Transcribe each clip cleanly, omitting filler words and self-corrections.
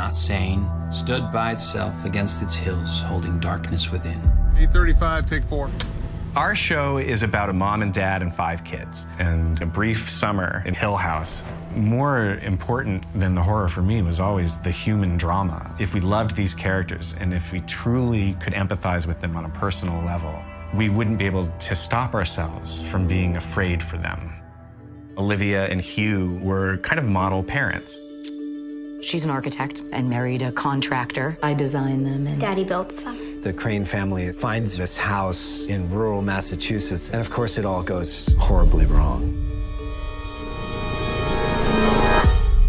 not sane, stood by itself against its hills, holding darkness within. 8:35, take 4. Our show is about a mom and dad and 5 kids, and a brief summer in Hill House. More important than the horror for me was always the human drama. If we loved these characters, and if we truly could empathize with them on a personal level, we wouldn't be able to stop ourselves from being afraid for them. Olivia and Hugh were kind of model parents. She's an architect and married a contractor. I designed them and Daddy builds them. The Crane family finds this house in rural Massachusetts, and of course it all goes horribly wrong.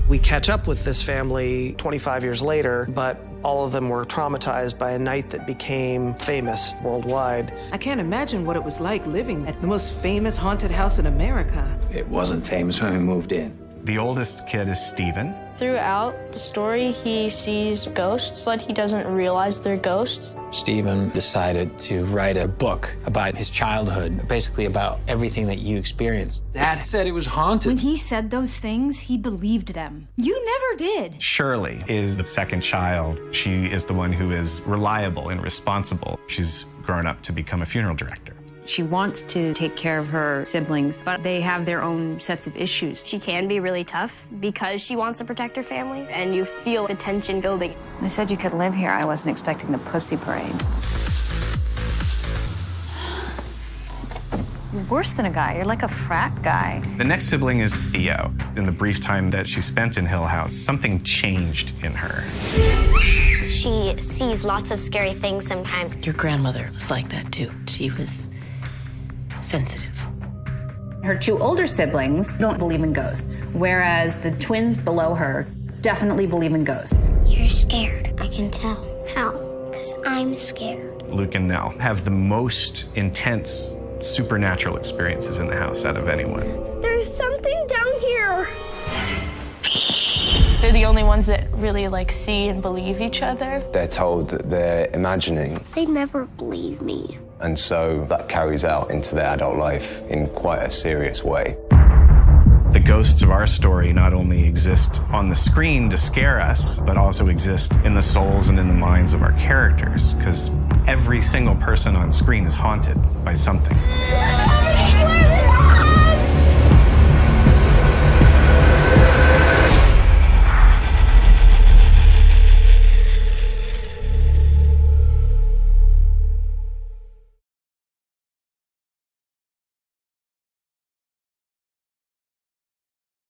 We catch up with this family 25 years later, but all of them were traumatized by a night that became famous worldwide. I can't imagine what it was like living at the most famous haunted house in America. It wasn't famous when we moved in. The oldest kid is Stephen. Throughout the story, he sees ghosts, but he doesn't realize they're ghosts. Stephen decided to write a book about his childhood, basically about everything that you experienced. Dad said it was haunted. When he said those things, he believed them. You never did. Shirley is the second child. She is the one who is reliable and responsible. She's grown up to become a funeral director. she wants to take care of her siblings, but they have their own sets of issues. She can be really tough because she wants to protect her family, and you feel the tension building. They said you could live here. I wasn't expecting the pussy parade. You're worse than a guy. You're like a frat guy. The next sibling is Theo. In the brief time that she spent in Hill House, something changed in her. She sees lots of scary things sometimes. Your grandmother was like that too. She was sensitive. Her two older siblings don't believe in ghosts, whereas the twins below her definitely believe in ghosts. You're scared. I can tell. How? Because I'm scared. Luke and Nell have the most intense supernatural experiences in the house out of anyone. There's something down here. They're the only ones that really see and believe each other. They're told that they're imagining. They never believe me. And so that carries out into their adult life in quite a serious way. The ghosts of our story not only exist on the screen to scare us, but also exist in the souls and in the minds of our characters, because every single person on screen is haunted by something.